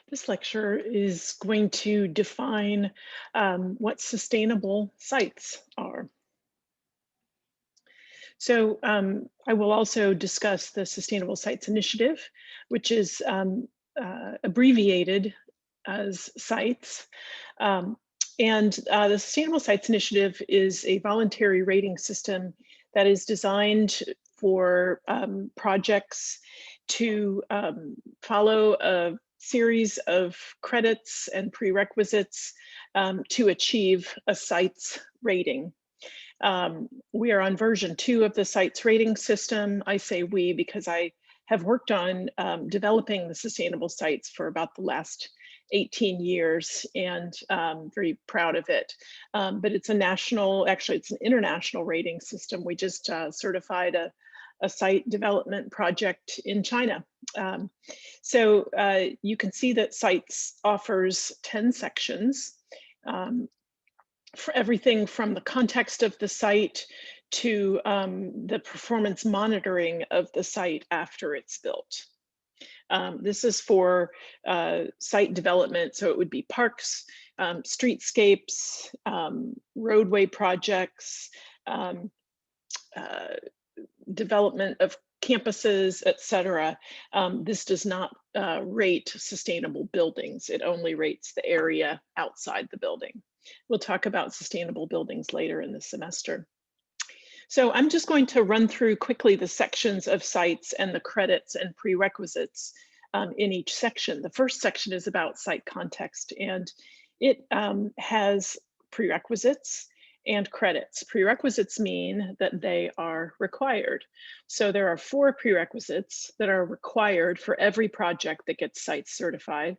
This lecture is going to define what sustainable sites are. I will also discuss the Sustainable Sites Initiative, which is abbreviated as SITES. The Sustainable Sites Initiative is a voluntary rating system that is designed for projects to follow a series of credits and prerequisites to achieve a sites rating. We are on version 2 of the sites rating system. I say we because I have worked on developing the sustainable sites for about the last 18 years and very proud of it. But it's a national, actually it's an international rating system. We just certified a site development project in China. You can see that sites offers 10 sections. For everything from the context of the site to the performance monitoring of the site after it's built. This is for site development, so it would be parks, streetscapes, roadway projects, development of campuses, etc. This does not rate sustainable buildings. It only rates the area outside the building. We'll talk about sustainable buildings later in the semester. So I'm just going to run through quickly the sections of sites and the credits and prerequisites in each section. The first section is about site context, and it has prerequisites and credits. Prerequisites mean that they are required. So there are 4 prerequisites that are required for every project that gets site certified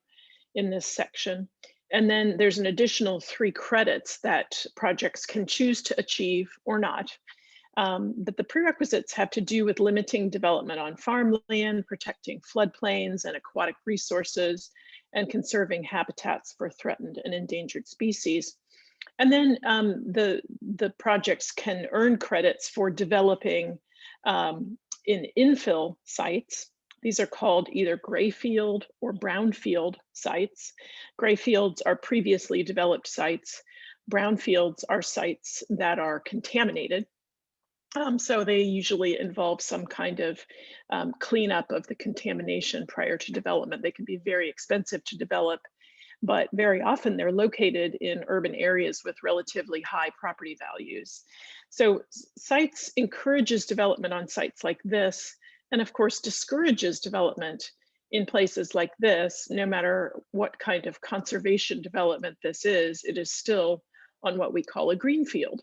in this section. And then there's an additional 3 credits that projects can choose to achieve or not. But the prerequisites have to do with limiting development on farmland, protecting floodplains and aquatic resources, and conserving habitats for threatened and endangered species. And then the projects can earn credits for developing in infill sites. These are called either grayfield or brownfield sites. Grayfields are previously developed sites. Brownfields are sites that are contaminated. So they usually involve some kind of cleanup of the contamination prior to development. They can be very expensive to develop, but very often they're located in urban areas with relatively high property values. So sites encourages development on sites like this, and of course discourages development in places like this. No matter what kind of conservation development this is, it is still on what we call a greenfield.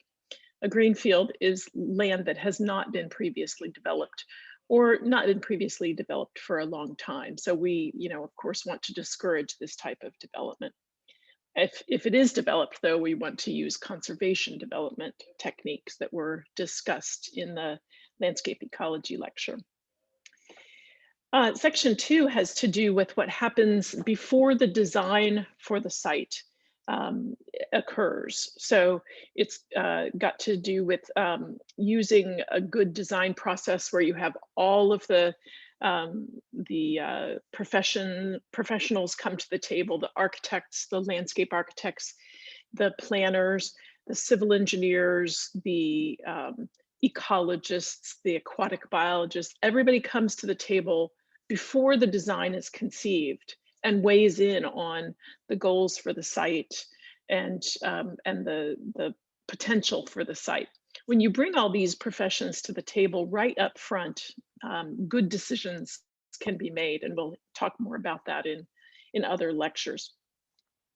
A greenfield is land that has not been previously developed or not been previously developed for a long time. So we, of course, want to discourage this type of development. If it is developed, though, we want to use conservation development techniques that were discussed in the landscape ecology lecture. Section 2 has to do with what happens before the design for the site occurs. So it's got to do with using a good design process where you have all of the professionals come to the table, the architects, the landscape architects, the planners, the civil engineers, the ecologists, the aquatic biologists. Everybody comes to the table before the design is conceived and weighs in on the goals for the site and the potential for the site. When you bring all these professions to the table right up front, good decisions can be made, and we'll talk more about that in other lectures.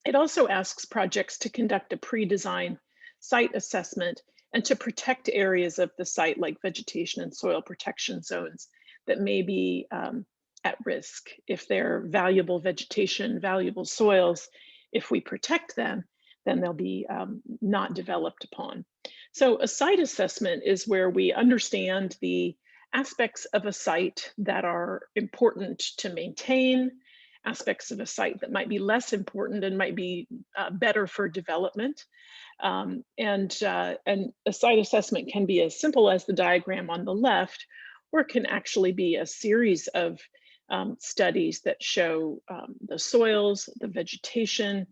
It also asks projects to conduct a pre-design site assessment and to protect areas of the site like vegetation and soil protection zones that may be at risk. If they're valuable vegetation, valuable soils, if we protect them, then they'll be not developed upon. So a site assessment is where we understand the aspects of a site that are important to maintain, aspects of a site that might be less important and might be better for development. And a site assessment can be as simple as the diagram on the left, or it can actually be a series of studies that show the soils, the vegetation,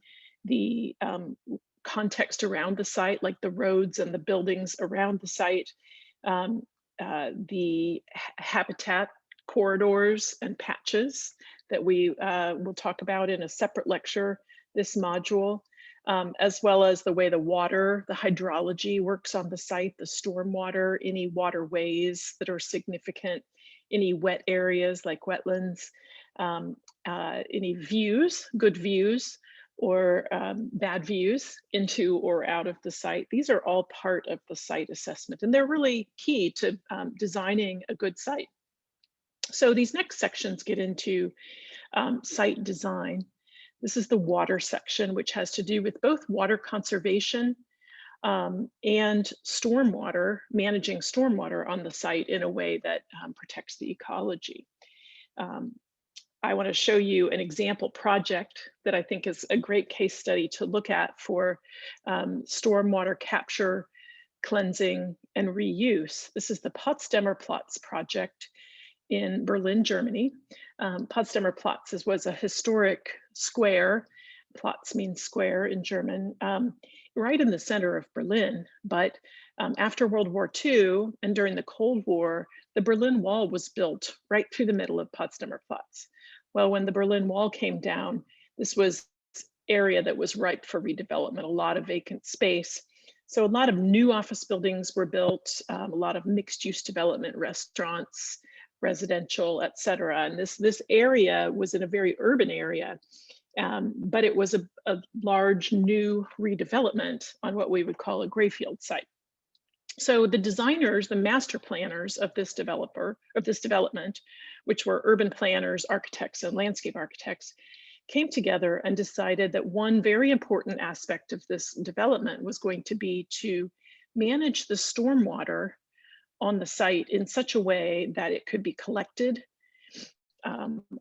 the context around the site, like the roads and the buildings around the site, um, the habitat corridors and patches that we will talk about in a separate lecture, this module, as well as the way the water, the hydrology works on the site, the stormwater, any waterways that are significant, any wet areas like wetlands, any views, good views, or bad views into or out of the site. These are all part of the site assessment, and they're really key to designing a good site. So these next sections get into site design. This is the water section, which has to do with both water conservation and stormwater, managing stormwater on the site in a way that protects the ecology. I want to show you an example project that I think is a great case study to look at for stormwater capture, cleansing, and reuse. This is the Potsdamer Platz project in Berlin, Germany. Potsdamer Platz was a historic square. Platz means square in German, right in the center of Berlin. But after World War II and during the Cold War, the Berlin Wall was built right through the middle of Potsdamer Platz. Well, when the Berlin Wall came down, this was area that was ripe for redevelopment, a lot of vacant space. So a lot of new office buildings were built, a lot of mixed use development, restaurants, residential, et cetera. And this area was in a very urban area, but it was a large new redevelopment on what we would call a grayfield site. So the designers, the master planners of this development, which were urban planners, architects, and landscape architects, came together and decided that one very important aspect of this development was going to be to manage the stormwater on the site in such a way that it could be collected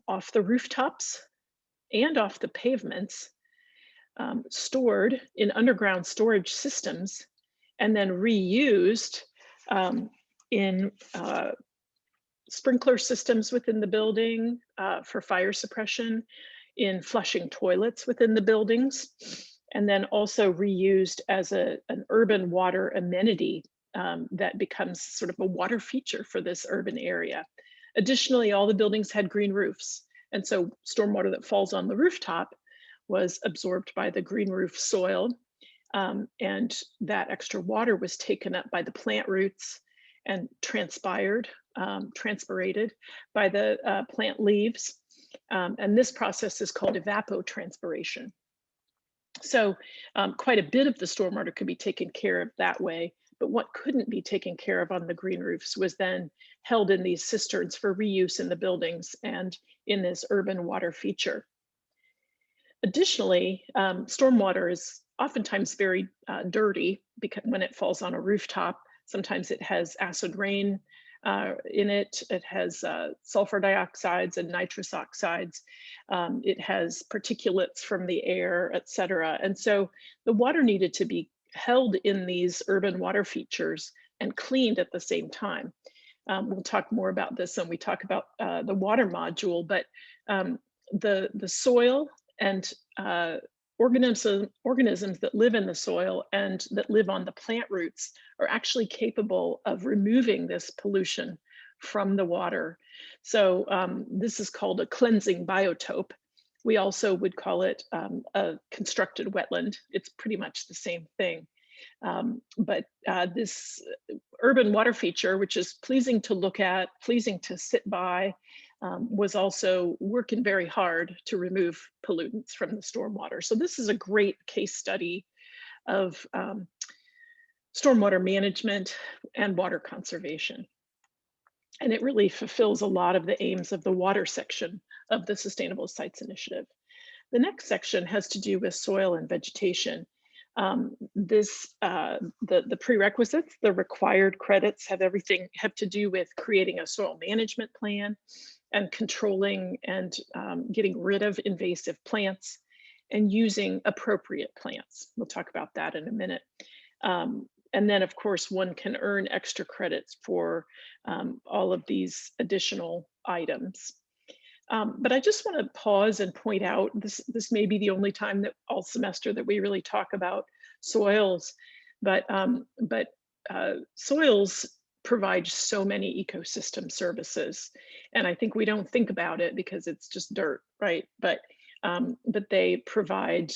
off the rooftops and off the pavements, stored in underground storage systems, and then reused in sprinkler systems within the building for fire suppression, in flushing toilets within the buildings, and then also reused as an urban water amenity that becomes sort of a water feature for this urban area. Additionally, all the buildings had green roofs. And so stormwater that falls on the rooftop was absorbed by the green roof soil. And that extra water was taken up by the plant roots and transpirated by the plant leaves. And this process is called evapotranspiration. So quite a bit of the stormwater could be taken care of that way, but what couldn't be taken care of on the green roofs was then held in these cisterns for reuse in the buildings and in this urban water feature. Additionally, stormwater is oftentimes very dirty because when it falls on a rooftop, sometimes it has acid rain in it. It has sulfur dioxides and nitrous oxides. It has particulates from the air, et cetera. And so the water needed to be held in these urban water features and cleaned at the same time. We'll talk more about this when we talk about the water module, but the soil and organisms that live in the soil and that live on the plant roots are actually capable of removing this pollution from the water. So this is called a cleansing biotope. We also would call it a constructed wetland. It's pretty much the same thing. But this urban water feature, which is pleasing to look at, pleasing to sit by, was also working very hard to remove pollutants from the stormwater. So this is a great case study of stormwater management and water conservation. And it really fulfills a lot of the aims of the water section of the Sustainable Sites Initiative. The next section has to do with soil and vegetation. The prerequisites, the required credits have to do with creating a soil management plan and controlling and getting rid of invasive plants and using appropriate plants. We'll talk about that in a minute. And then of course, one can earn extra credits for all of these additional items. But I just want to pause and point out this may be the only time that all semester that we really talk about soils, but soils provide so many ecosystem services, and I think we don't think about it because it's just dirt, right? But they provide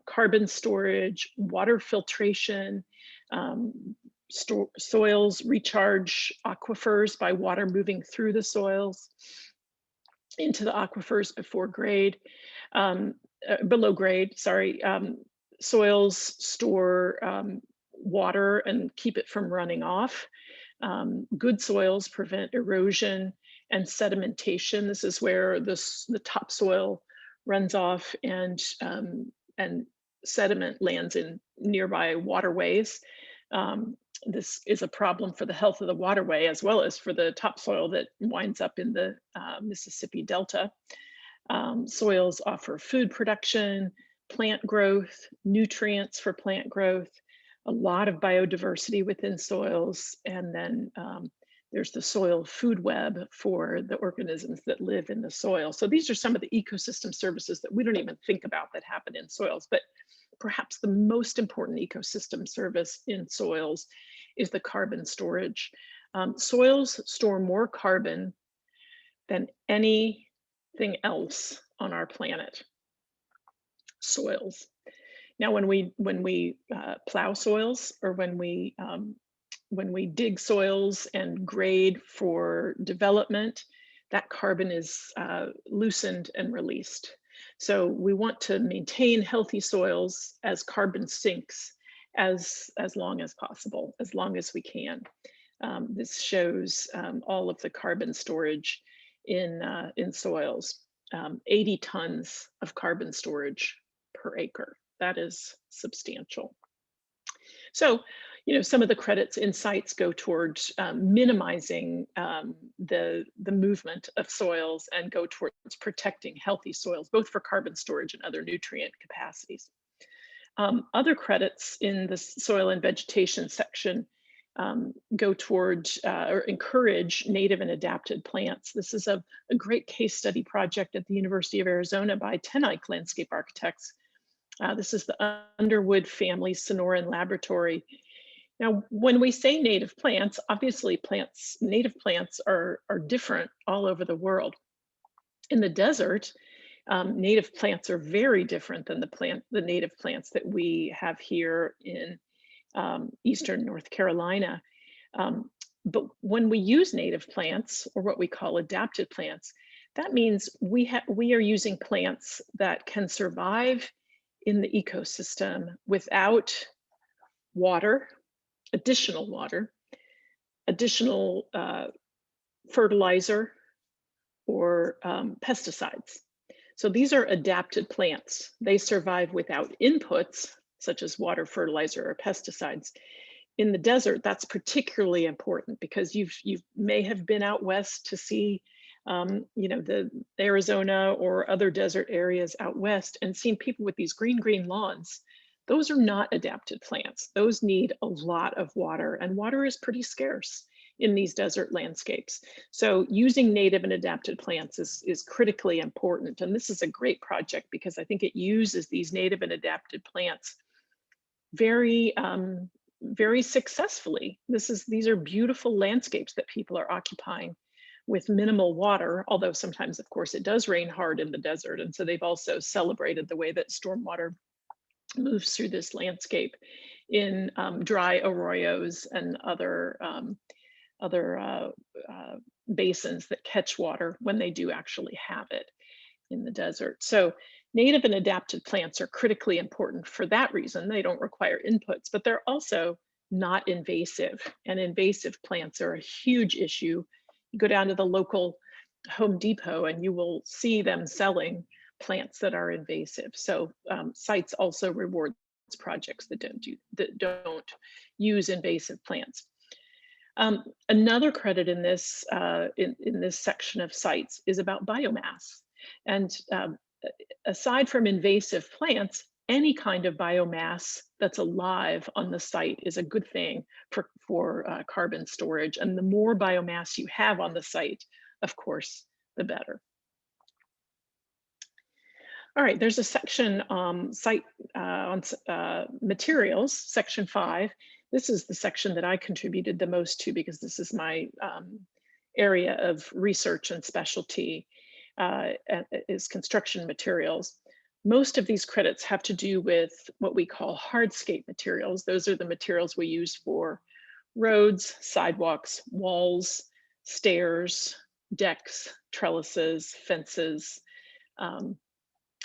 carbon storage, water filtration. Um, Soils recharge aquifers by water moving through the soils into the aquifers um, below grade, sorry. Soils store water and keep it from running off. Good soils prevent erosion and sedimentation. This is where the topsoil runs off and sediment lands in nearby waterways. Um, this is a problem for the health of the waterway as well as for the topsoil that winds up in the Mississippi Delta. Soils offer food production, plant growth, nutrients for plant growth, a lot of biodiversity within soils, and then there's the soil food web for the organisms that live in the soil. So these are some of the ecosystem services that we don't even think about that happen in soils, but perhaps the most important ecosystem service in soils is the carbon storage. Soils store more carbon than anything else on our planet. Soils. Now, when we plow soils, or when we dig soils and grade for development, that carbon is loosened and released. So we want to maintain healthy soils as carbon sinks as long as possible, as long as we can. This shows all of the carbon storage in soils. 80 tons of carbon storage per acre. That is substantial. So, some of the credits in sites go towards minimizing the movement of soils and go towards protecting healthy soils, both for carbon storage and other nutrient capacities. Other credits in the soil and vegetation section go towards or encourage native and adapted plants. This is a great case study project at the University of Arizona by Tenike Landscape Architects. This is the Underwood Family Sonoran Laboratory. Now, when we say native plants, obviously native plants are different all over the world. In the desert, native plants are very different than the native plants that we have here in Eastern North Carolina. But when we use native plants, or what we call adapted plants, that means we are using plants that can survive in the ecosystem without water, additional fertilizer, or pesticides. So these are adapted plants. They survive without inputs such as water, fertilizer, or pesticides. In the desert, that's particularly important because you may have been out west to see the Arizona or other desert areas out west and seen people with these green lawns. Those are not adapted plants. Those need a lot of water, and water is pretty scarce in these desert landscapes. So using native and adapted plants is critically important. And this is a great project because I think it uses these native and adapted plants very, very successfully. These are beautiful landscapes that people are occupying with minimal water, although sometimes, of course, it does rain hard in the desert. And so they've also celebrated the way that stormwater moves through this landscape in dry arroyos and other basins that catch water when they do actually have it in the desert. So native and adapted plants are critically important for that reason. They don't require inputs, but they're also not invasive. And invasive plants are a huge issue. You go down to the local Home Depot and you will see them selling plants that are invasive. So sites also reward projects that don't use invasive plants. Another credit in this section of sites is about biomass. And aside from invasive plants, any kind of biomass that's alive on the site is a good thing for carbon storage. And the more biomass you have on the site, of course, the better. All right, there's a section site materials, section 5. This is the section that I contributed the most to because this is my area of research and specialty is construction materials. Most of these credits have to do with what we call hardscape materials. Those are the materials we use for roads, sidewalks, walls, stairs, decks, trellises, fences, um,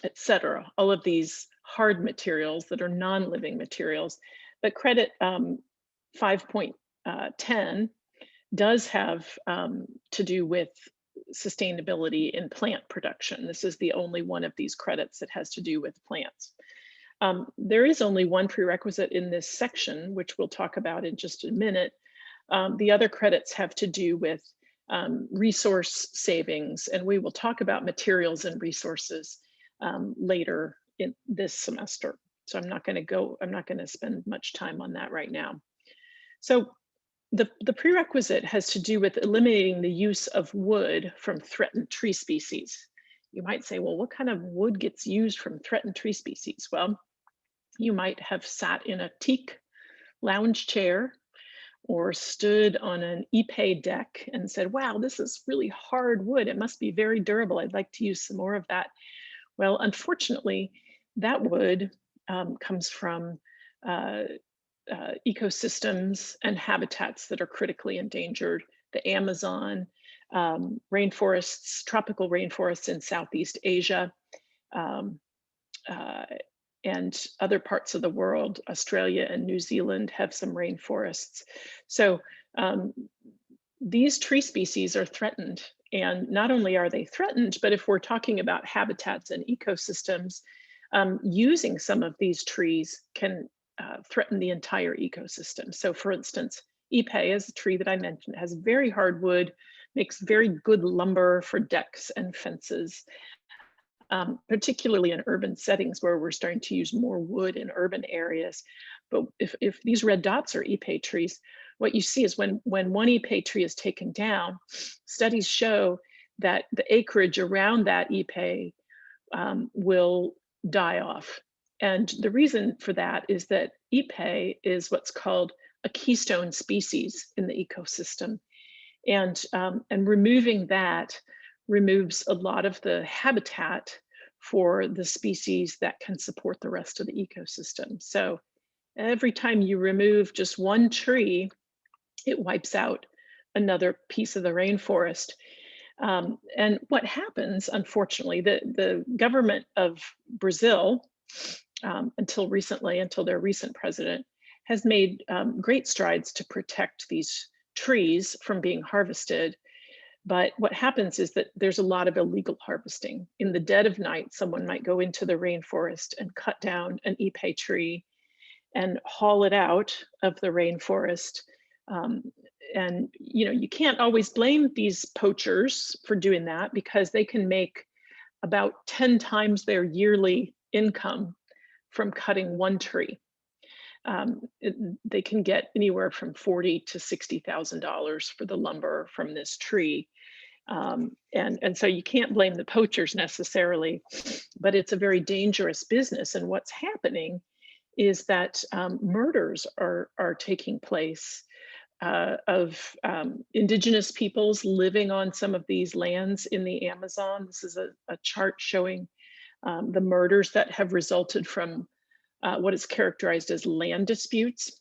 etc. All of these hard materials that are non-living materials. But credit 5.10 does have to do with sustainability in plant production. This is the only one of these credits that has to do with plants. There is only one prerequisite in this section, which we'll talk about in just a minute. The other credits have to do with resource savings, and we will talk about materials and resources later in this semester. So I'm not going to spend much time on that right now. So the prerequisite has to do with eliminating the use of wood from threatened tree species. You might say, well, what kind of wood gets used from threatened tree species? Well, you might have sat in a teak lounge chair or stood on an ipe deck and said, wow, this is really hard wood. It must be very durable. I'd like to use some more of that. Well, unfortunately, that wood comes from ecosystems and habitats that are critically endangered. The Amazon, rainforests, tropical rainforests in Southeast Asia, um, uh, and other parts of the world. Australia and New Zealand have some rainforests. So these tree species are threatened. And not only are they threatened, but if we're talking about habitats and ecosystems, using some of these trees can threaten the entire ecosystem. So for instance, ipe is a tree that I mentioned, has very hard wood, makes very good lumber for decks and fences, particularly in urban settings where we're starting to use more wood in urban areas. But if these red dots are ipe trees, what you see is when one ipe tree is taken down, studies show that the acreage around that ipe will die off. And the reason for that is that ipe is what's called a keystone species in the ecosystem. And removing that removes a lot of the habitat for the species that can support the rest of the ecosystem. So every time you remove just one tree, it wipes out another piece of the rainforest. And what happens, unfortunately, the government of Brazil, until their recent president, has made great strides to protect these trees from being harvested. But what happens is that there's a lot of illegal harvesting. In the dead of night, someone might go into the rainforest and cut down an ipe tree and haul it out of the rainforest. And you can't always blame these poachers for doing that because they can make about 10 times their yearly income from cutting one tree. They can get anywhere from $40,000 to $60,000 for the lumber from this tree. And so you can't blame the poachers necessarily, but it's a very dangerous business. And what's happening is that murders are taking place of indigenous peoples living on some of these lands in the Amazon. This is a chart showing the murders that have resulted from what is characterized as land disputes.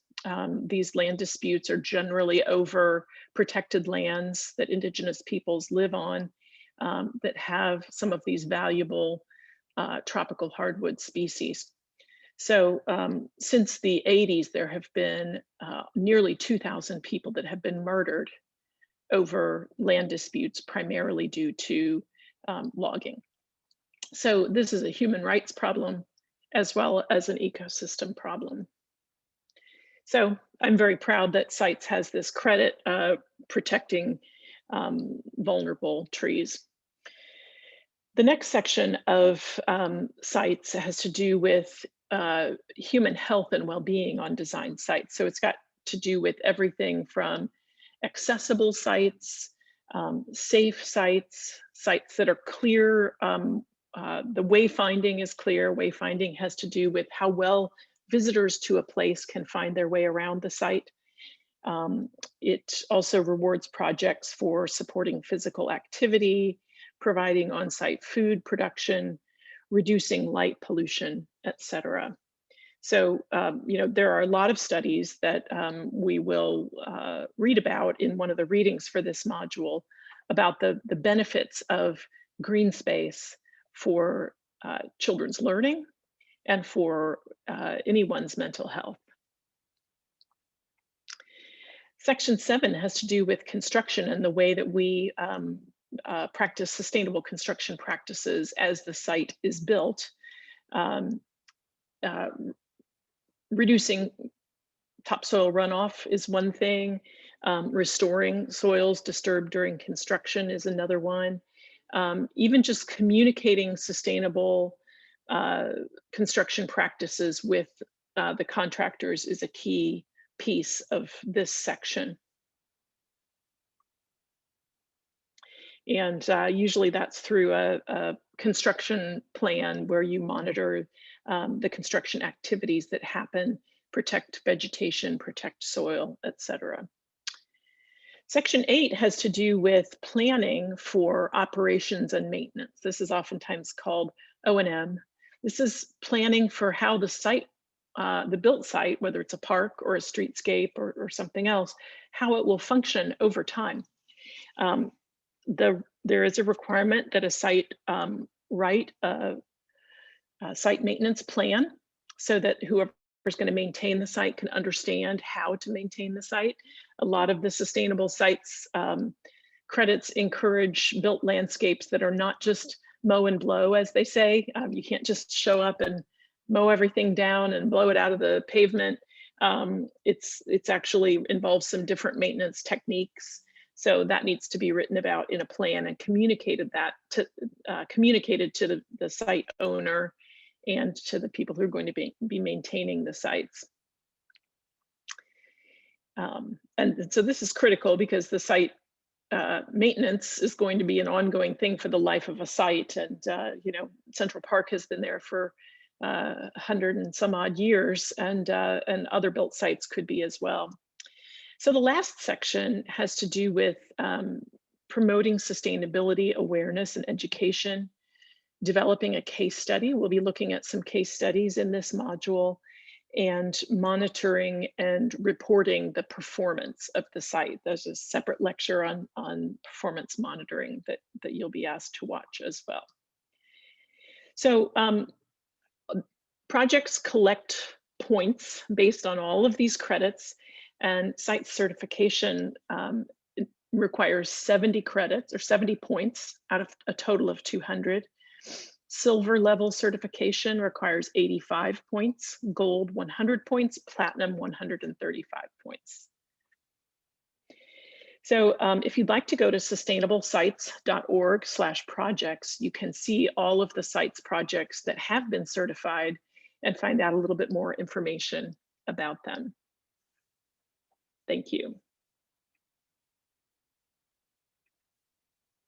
These land disputes are generally over protected lands that indigenous peoples live on that have some of these valuable tropical hardwood species. So since the 80s, there have been nearly 2,000 people that have been murdered over land disputes, primarily due to logging. So this is a human rights problem as well as an ecosystem problem. So I'm very proud that CITES has this credit protecting vulnerable trees. The next section of CITES has to do with human health and well-being on design sites. So it's got to do with everything from accessible sites, safe sites, sites that are clear the wayfinding is clear. Wayfinding has to do with how well visitors to a place can find their way around the site. Um, it also rewards projects for supporting physical activity, providing on-site food production, reducing light pollution, etc. So, there are a lot of studies that we will read about in one of the readings for this module about the benefits of green space for children's learning and for anyone's mental health. Section 7 has to do with construction and the way that we practice sustainable construction practices as the site is built. Um, uh, Reducing topsoil runoff is one thing. Restoring soils disturbed during construction is another one. Even just communicating sustainable construction practices with the contractors is a key piece of this section. And usually that's through a construction plan where you monitor the construction activities that happen, protect vegetation, protect soil, etc. Section 8 has to do with planning for operations and maintenance. This is oftentimes called O&M. This is planning for how the site, the built site, whether it's a park or a streetscape or something else, how it will function over time. There is a requirement that a site write a site maintenance plan so that whoever is going to maintain the site can understand how to maintain the site. A lot of the sustainable sites credits encourage built landscapes that are not just mow and blow, as they say. You can't just show up and mow everything down and blow it out of the pavement. It's actually involves some different maintenance techniques. So that needs to be written about in a plan and communicated to the site owner and to the people who are going to be maintaining the sites. And so this is critical because the site maintenance is going to be an ongoing thing for the life of a site. And Central Park has been there for 100 and some odd years, and other built sites could be as well. So the last section has to do with promoting sustainability awareness and education, developing a case study. We'll be looking at some case studies in this module, and monitoring and reporting the performance of the site. There's a separate lecture on performance monitoring that you'll be asked to watch as well. So projects collect points based on all of these credits, and site certification requires 70 credits or 70 points out of a total of 200. Silver level certification requires 85 points, gold 100 points, platinum 135 points. So if you'd like to go to sustainablesites.org/projects, you can see all of the sites projects that have been certified and find out a little bit more information about them. Thank you.